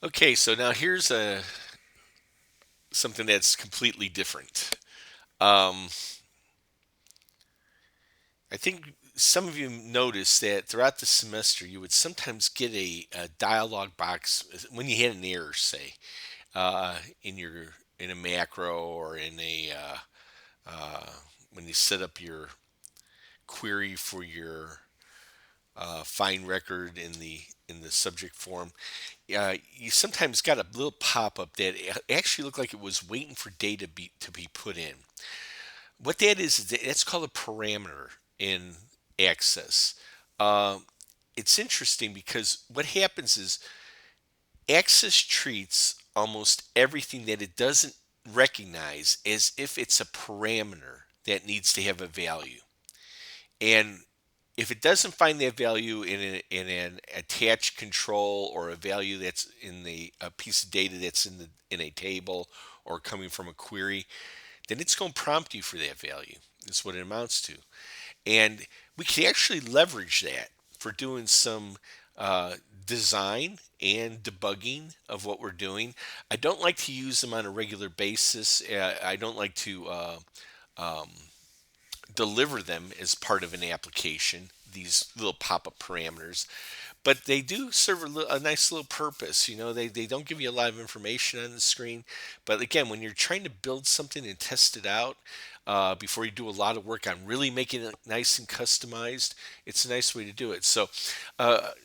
Okay, so now here's something that's completely different. Um, I think some of you noticed that throughout the semester you would sometimes get a dialog box when you had an error, say, in your in a macro or in a when you set up your query for your find record in the subject form. You sometimes got a little pop up that actually looked like it was waiting for data to be put in. What that is that's called a parameter in Access. Um, it's interesting because what happens is Access treats almost everything that it doesn't recognize as if it's a parameter that needs to have a value. And if it doesn't find that value in an attached control or a value that's in a piece of data that's in a table or coming from a query, then it's going to prompt you for that value. That's what it amounts to. And we can actually leverage that for doing some uh, design and debugging of what we're doing. I don't like to use them on a regular basis. I don't like to deliver them as part of an application, these little pop-up parameters, but they do serve a nice little purpose. They don't give you a lot of information on the screen, but again, when you're trying to build something and test it out before you do a lot of work on really making it nice and customized, it's a nice way to do it. So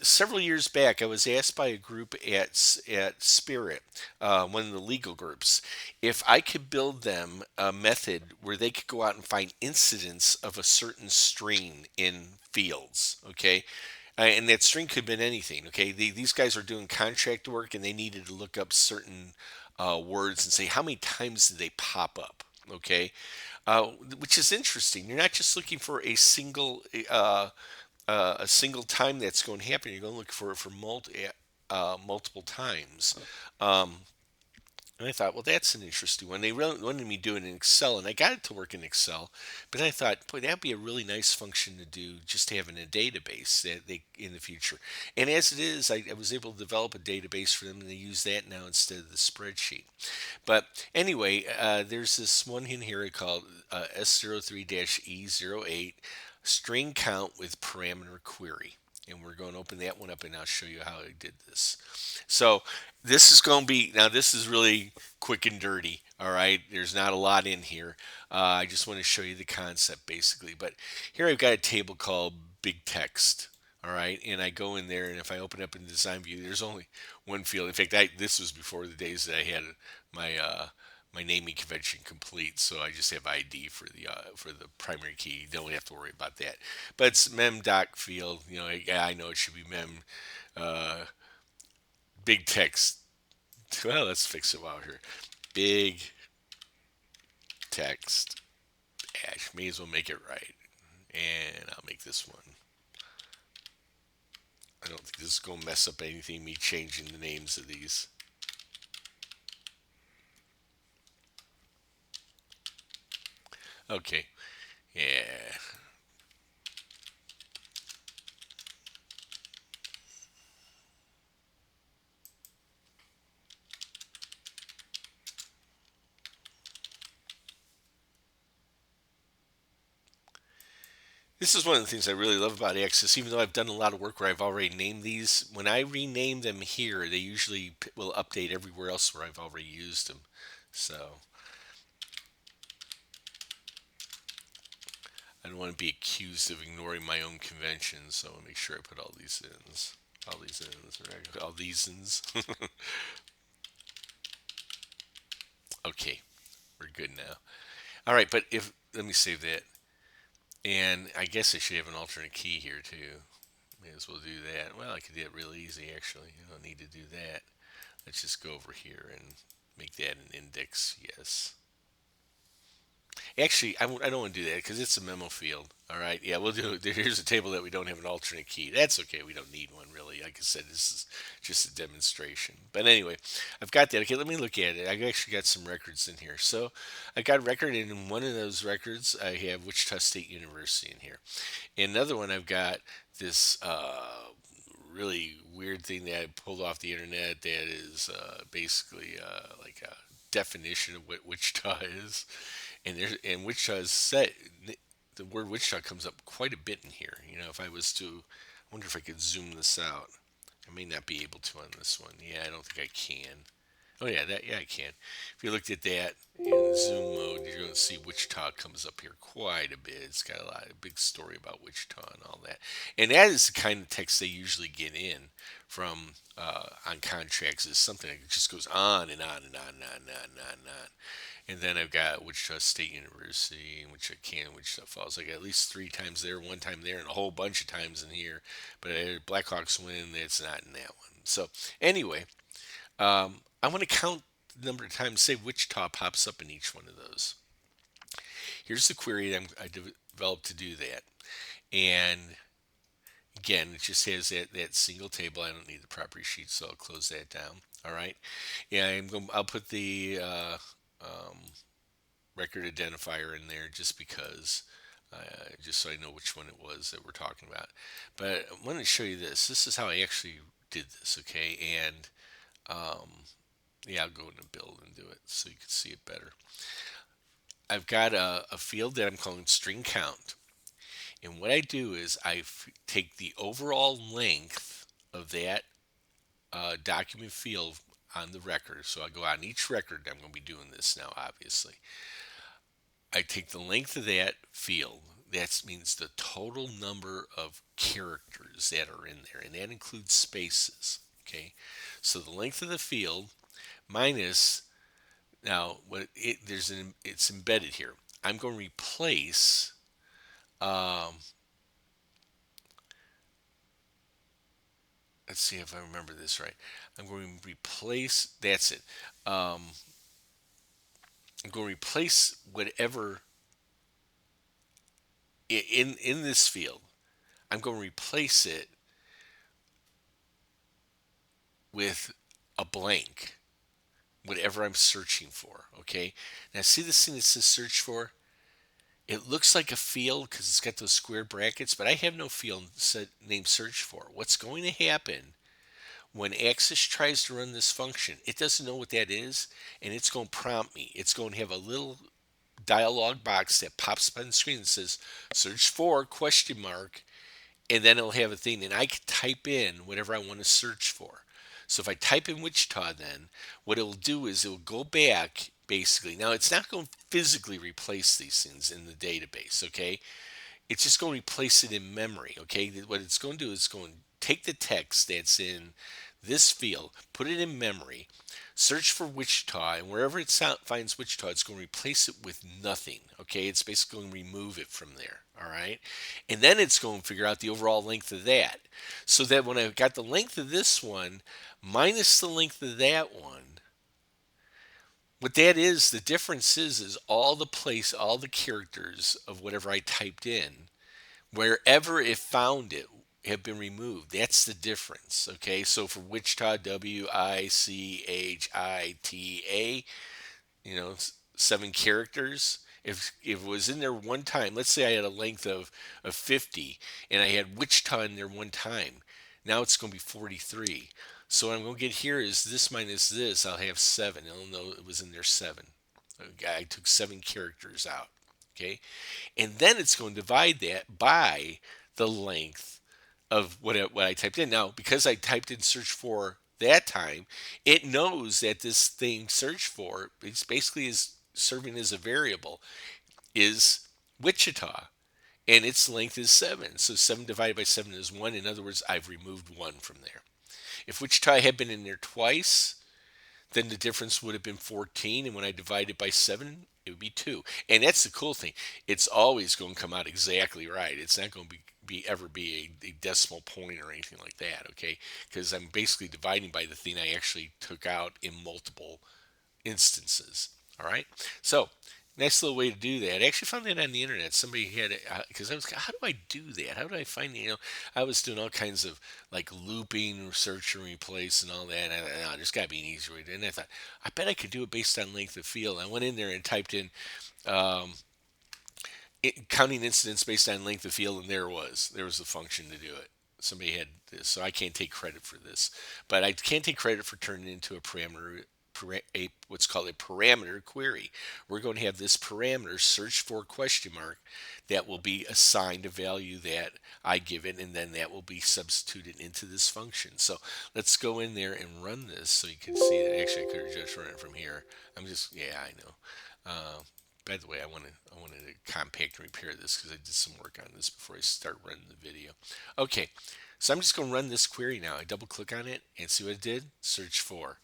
several years back, I was asked by a group at Spirit, one of the legal groups, if I could build them a method where they could go out and find incidents of a certain string in fields. Okay, and that string could have been anything. Okay, these guys are doing contract work and they needed to look up certain words and say how many times did they pop up. Okay, uh, which is interesting. You're not just looking for a single time that's going to happen. You're going to look for it for multiple times. Um, and I thought, well, that's an interesting one. They really wanted me to do it in Excel, and I got it to work in Excel. But I thought, boy, that'd be a really nice function to do, just to have in a database that they in the future. And as it is, I was able to develop a database for them, and they use that now instead of the spreadsheet. But anyway, there's this one in here called S03-E08 string count with parameter query. And we're going to open that one up and I'll show you how I did this. So this is going to be, now this is really quick and dirty. All right. There's not a lot in here. I just want to show you the concept basically. But here I've got a table called big text. All right. And I go in there and if I open up in design view, there's only one field. In fact, this was before the days that I had my, my naming convention complete, so I just have ID for the primary key. You don't have to worry about that. But it's mem doc field. I know it should be mem uh, big text. Well, let's fix it while we're here. Big text dash. May as well make it right. And I'll make this one. I don't think this is going to mess up anything, me changing the names of these. Okay. Yeah. This is one of the things I really love about Access. Even though I've done a lot of work where I've already named these, when I rename them here, they usually will update everywhere else where I've already used them. So I don't want to be accused of ignoring my own conventions. So I'll make sure I put all these ins. All these ins. All these ins. Okay, we're good now. All right, but if let me save that. And I guess I should have an alternate key here too. May as well do that. Well, I could do it real easy actually. You don't need to do that. Let's just go over here and make that an index. Yes. Actually, I don't want to do that because it's a memo field. All right. Yeah, we'll do it. Here's a table that we don't have an alternate key. That's okay. We don't need one really. Like I said, this is just a demonstration. But anyway, I've got that. Okay, let me look at it. I've actually got some records in here. So I got a record, and in one of those records, I have Wichita State University in here. In another one, I've got this really weird thing that I pulled off the internet that is basically like a definition of what Wichita is, and Wichita is set. The word Wichita comes up quite a bit in here. If I was to, I wonder if I could zoom this out. I may not be able to on this one. Yeah, I don't think I can. Oh yeah, I can. If you looked at that in zoom mode, you're going to see Wichita comes up here quite a bit. It's got a big story about Wichita and all that. And that is the kind of text they usually get in from on contracts. Is something that just goes on and on and on and on and on and on and on. And then I've got Wichita State University, and Wichita Falls. I got at least 3 times there, 1 time there, and a whole bunch of times in here. But Blackhawks win. It's not in that one. So anyway, I want to count the number of times, say Wichita pops up in each one of those. Here's the query that I developed to do that. And again, it just has that single table. I don't need the property sheet, so I'll close that down. All right. Yeah, I'll put the record identifier in there just because, just so I know which one it was that we're talking about. But I want to show you this. This is how I actually did this, okay? And yeah, I'll go into build and do it so you can see it better. I've got a field that I'm calling string count. And what I do is take the overall length of that document field on the record. So I go on each record. I'm going to be doing this now, obviously. I take the length of that field. That means the total number of characters that are in there, and that includes spaces. Okay, so the length of the field minus now it's embedded here. I'm going to replace. Let's see if I remember this right. I'm going to replace. That's it. I'm going to replace whatever in this field. I'm going to replace it with a blank, whatever I'm searching for. Okay. Now see this thing that says search for? It looks like a field because it's got those square brackets, but I have no field named search for. What's going to happen when Axis tries to run this function? It doesn't know what that is, and it's going to prompt me. It's going to have a little dialog box that pops up on the screen that says search for question mark, and then it'll have a thing, and I can type in whatever I want to search for. So if I type in Wichita, then what it'll do is it'll go back basically. Now it's not going to physically replace these things in the database, okay? It's just going to replace it in memory, okay? What it's going to do is it's going to take the text that's in this field, put it in memory, search for Wichita, and wherever it finds Wichita, it's going to replace it with nothing, okay? It's basically going to remove it from there, all right? And then it's going to figure out the overall length of that. So that when I've got the length of this one minus the length of that one, what that is, the difference is all the characters of whatever I typed in, wherever it found it, have been removed. That's the difference. Okay, so for Wichita, Wichita, 7 characters. If it was in there one time, let's say I had a length of 50 and I had Wichita in there one time, now it's going to be 43. So what I'm going to get here is this minus this, I'll have 7. I'll know it was in there 7. I took 7 characters out. Okay, and then it's going to divide that by the length of what I typed in. Now, because I typed in search for that time, it knows that this thing search for, it's basically is serving as a variable, is Wichita, and its length is 7. So 7 divided by 7 is 1. In other words, I've removed 1 from there. If Wichita had been in there twice, then the difference would have been 14, and when I divide it by 7, it would be 2. And that's the cool thing. It's always going to come out exactly right. It's not going to ever be a decimal point or anything like that, okay? Because I'm basically dividing by the thing I actually took out in multiple instances, all right? So, nice little way to do that. I actually found that on the internet. Somebody had it, because I was, how do I do that? How do I find, I was doing all kinds of like looping, search and replace and all that. And there's got to be an easier way to do it. And I thought, I bet I could do it based on length of field. I went in there and typed in counting incidents based on length of field, and there was the function to do it. Somebody had this, so I can't take credit for this. But I can take credit for turning it into a parameter, what's called a parameter query. We're going to have this parameter search for question mark that will be assigned a value that I give it, and then that will be substituted into this function. So let's go in there and run this so you can see it. Actually, I could have just run it from here. I'm just, yeah, I know. By the way, I wanted to compact and repair this because I did some work on this before I start running the video. Okay, so I'm just going to run this query now. I double click on it and see what it did. Search for.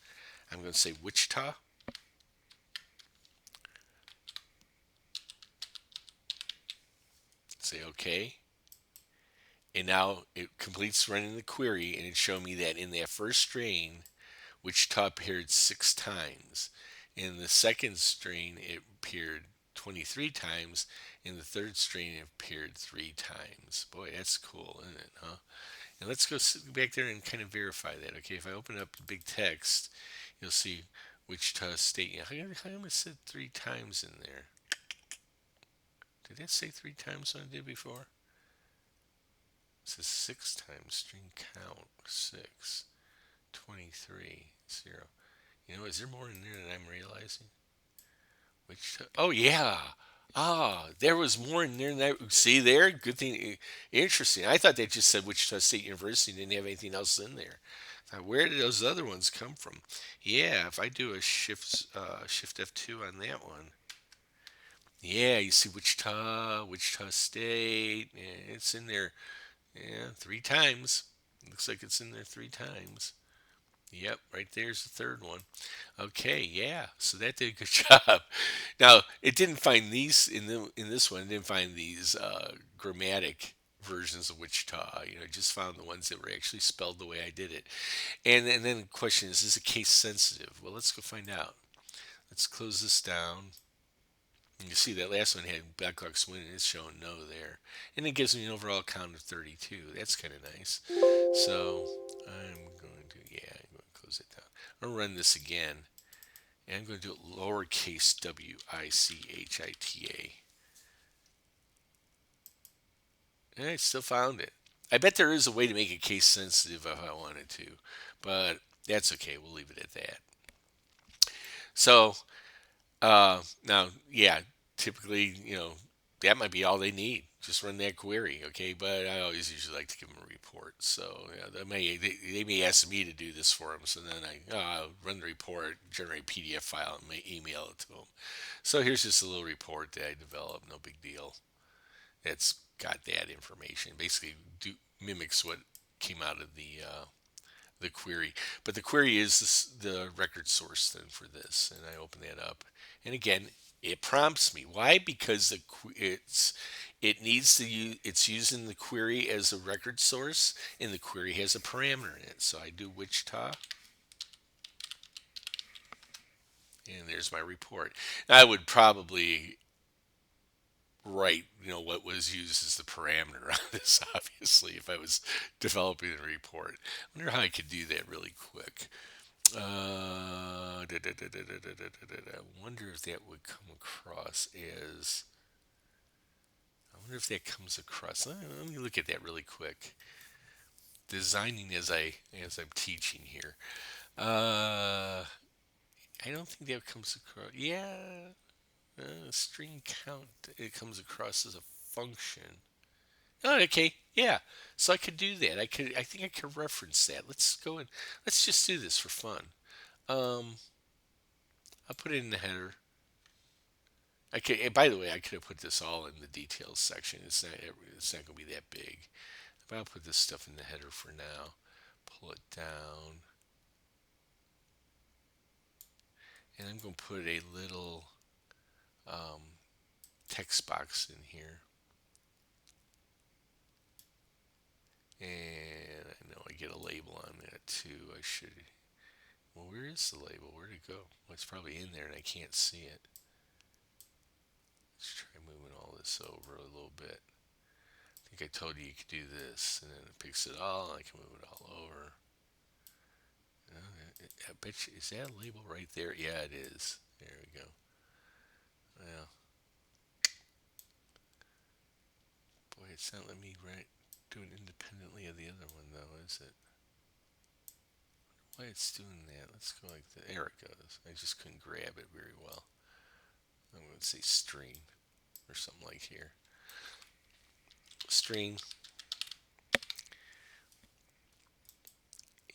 I'm going to say Wichita. Say OK. And now it completes running the query, and it showed me that in that first string, Wichita appeared 6 times. In the second string, it appeared 23 times. In the third string, it appeared 3 times. Boy, that's cool, isn't it, huh? And let's go back there and kind of verify that. Okay, if I open up the big text, you'll see Wichita State. How come it said 3 times in there? Did that say 3 times when I did before? It says 6 times. String count 6, 23, 0. You know, is there more in there than I'm realizing? Wichita. Oh yeah. Ah, there was more in there than that. See there? Good thing. Interesting. I thought they just said Wichita State University, didn't have anything else in there. Where did those other ones come from? Yeah, if I do a shift F2 on that one, yeah, you see Wichita State. Yeah, it's in there. Yeah, 3 times. Looks like it's in there 3 times. Yep, right there's the third one. Okay, yeah. So that did a good job. Now it didn't find these in this one. It didn't find these grammatic versions of Wichita. You know, it just found the ones that were actually spelled the way I did it. And then the question is it case sensitive? Well, let's go find out. Let's close this down. And you see that last one had backlog swing, and it's showing no there. And it gives me an overall count of 32. That's kind of nice. So I'm going to, yeah, I'm going to close it down. I'm going to run this again. And I'm going to do it lowercase Wichita. And I still found it. I bet there is a way to make it case sensitive if I wanted to. But that's okay. We'll leave it at that. So now, yeah, typically, that might be all they need. Just run that query, okay? But I always usually like to give them a report. So yeah, they may ask me to do this for them. So then I'll run the report, generate PDF file, and may email it to them. So here's just a little report that I developed. No big deal. It's got that information. Basically, mimics what came out of the query. But the query is the record source then for this, and I open that up, and again, it prompts me. Why? Because it's using the query as a record source, and the query has a parameter in it. So I do Wichita, and there's my report. Now, I would probably write, what was used as the parameter on this, obviously, if I was developing a report. I wonder how I could do that really quick. I wonder if that would come across as. I wonder if that comes across. Let me look at that really quick. Designing as I'm teaching here. I don't think that comes across. Yeah, string count. It comes across as a function. Oh, okay. Yeah. So I could do that. I think I could reference that. Let's go and let's just do this for fun. Um, I'll put it in the header. I could. By the way, I could have put this all in the details section. It's not going to be that big. But I'll put this stuff in the header for now. Pull it down, and I'm going to put a little text box in here. And I know I get a label on that too. I should. Well, where is the label? Where'd it go? Well, it's probably in there and I can't see it. Let's try moving all this over a little bit. I think I told you could do this, and then it picks it all, and I can move it all over. I bet you, is that a label right there? Yeah, it is. There we go. Well, boy, it's not letting me write. do it independently of the other one, though, is it? Why it's doing that? Let's go like that. There it goes. I just couldn't grab it very well. I'm going to say string or something like here. String.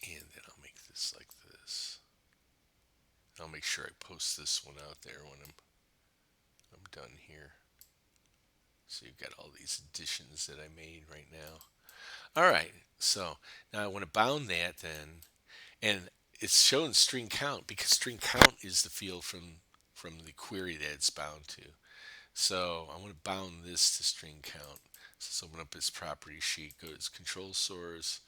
And then I'll make this like this. I'll make sure I post this one out there when I'm done here. So you've got all these additions that I made right now. All right, so now I want to bound that then, and it's showing string count because string count is the field from the query that it's bound to. So I want to bound this to string count. So open up this property sheet, go to control source,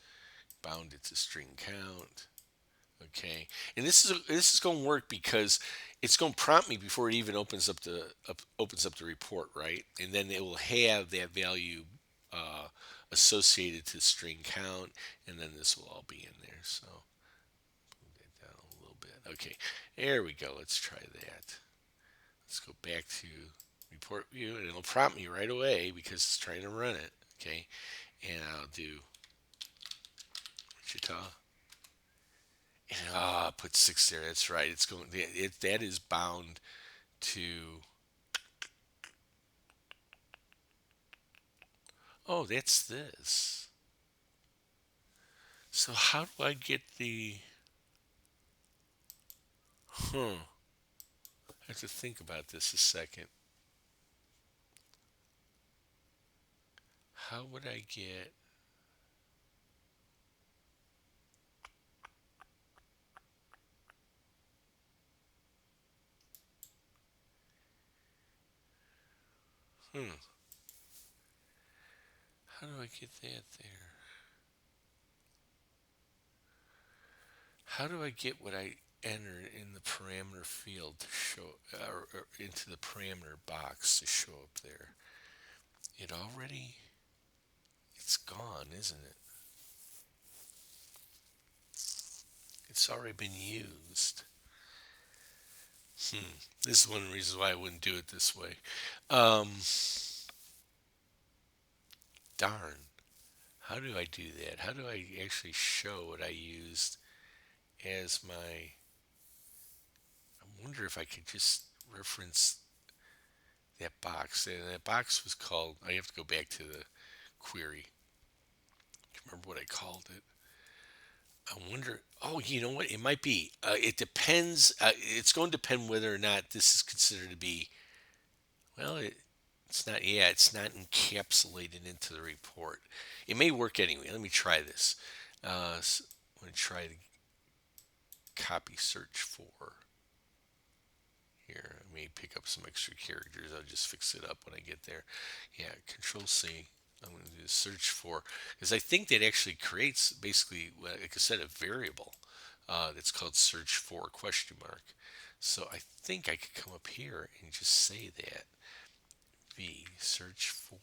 bound it to string count. Okay, and this is going to work because it's going to prompt me before it even opens up the report, right? And then it will have that value associated to string count, and then this will all be in there. So move that down a little bit. Okay, there we go. Let's try that. Let's go back to report view, and it'll prompt me right away because it's trying to run it. Okay, and I'll do Wichita. And put 6 there. That's right. It's going. That is bound to. Oh, that's this. So how do I get the? I have to think about this a second. How would I get? Hmm. How do I get that there? How do I get what I entered in the parameter field to show, or into the parameter box to show up there? It's gone, isn't it? It's already been used. This is one of the reasons why I wouldn't do it this way. Um, darn. How do I do that? How do I actually show what I used as my. I wonder if I could just reference that box. And that box was called. I have to go back to the query. I remember what I called it. I wonder. Oh, you know what? It might be. It depends. It's going to depend whether or not this is considered to be. Well, it's not. Yeah, it's not encapsulated into the report. It may work anyway. Let me try this. I'm going to try to copy search for. Here, I may pick up some extra characters. I'll just fix it up when I get there. Yeah, Control C. I'm going to do search for, because I think that actually creates basically, like I said, a variable that's called search for question mark. So I think I could come up here and just say that v search for.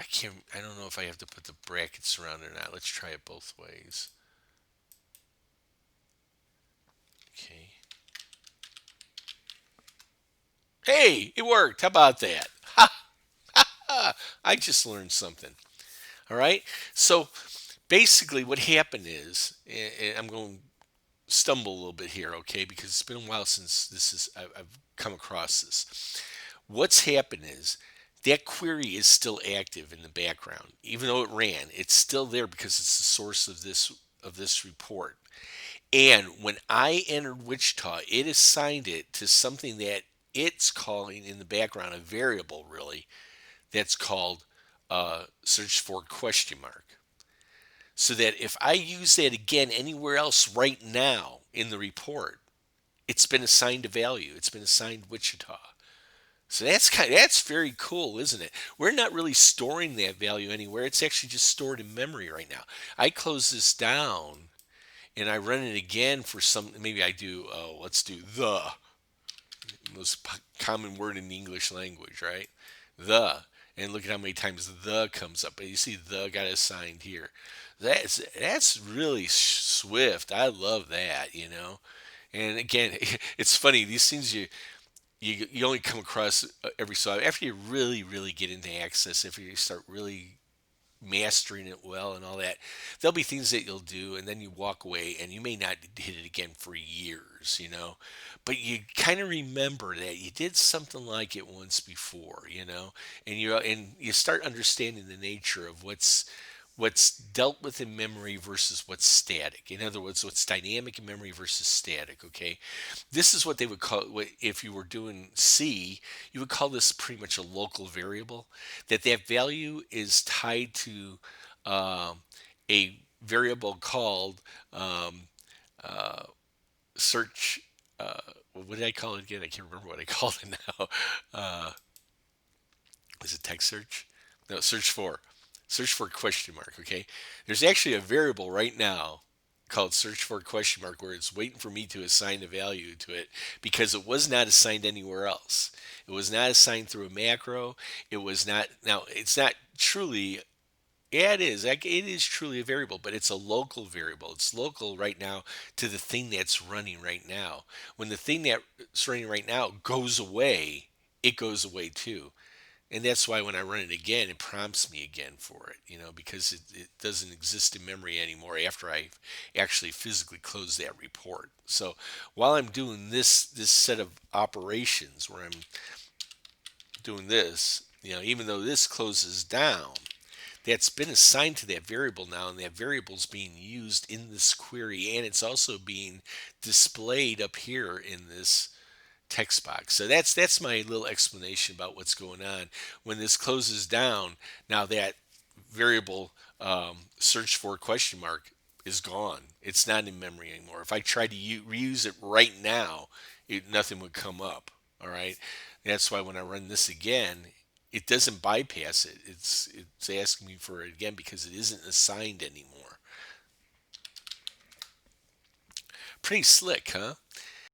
I don't know if I have to put the brackets around it or not. Let's try it both ways. Okay. Hey, it worked. How about that? I just learned something. All right. So basically, what happened is, and I'm going to stumble a little bit here, okay, because it's been a while since I've come across this. What's happened is that query is still active in the background, even though it ran. It's still there because it's the source of this report. And when I entered Wichita, it assigned it to something that it's calling in the background a variable, really, that's called search for question mark. So that if I use that again anywhere else right now in the report, it's been assigned a value. It's been assigned Wichita. So that's very cool, isn't it? We're not really storing that value anywhere. It's actually just stored in memory right now. I close this down and I run it again for some. Maybe I do. Let's do the most common word in the English language, right? The. And look at how many times the comes up. But you see the got assigned here. That's really swift. I love that. And again, it's funny. These things you only come across every so after you really get into Access, after you start really mastering it well and all that, there'll be things that you'll do and then you walk away and you may not hit it again for years, but you kind of remember that you did something like it once before, and you start understanding the nature of what's dealt with in memory versus what's static. In other words, what's dynamic in memory versus static. Okay, this is what they would call, if you were doing C, you would call this pretty much a local variable. That value is tied to a variable called um, search. What did I call it again? I can't remember what I called it now. Uh, is it text search? No, search for question mark. Okay, there's actually a variable right now called search for question mark where it's waiting for me to assign a value to it because it was not assigned anywhere else. It was not assigned through a macro. It was not. Now it's not truly. Yeah, it is. It is truly a variable, but it's a local variable. It's local right now to the thing that's running right now. When the thing that's running right now goes away, it goes away too. And that's why when I run it again, it prompts me again for it, because it doesn't exist in memory anymore after I actually physically close that report. So while I'm doing this set of operations where I'm doing this, even though this closes down, that's been assigned to that variable now, and that variable is being used in this query, and it's also being displayed up here in this text box. So that's my little explanation about what's going on. When this closes down, now that variable search for question mark is gone. It's not in memory anymore. If I tried to reuse it right now, nothing would come up. All right. That's why when I run this again, it doesn't bypass it. It's asking me for it again because it isn't assigned anymore. Pretty slick, huh?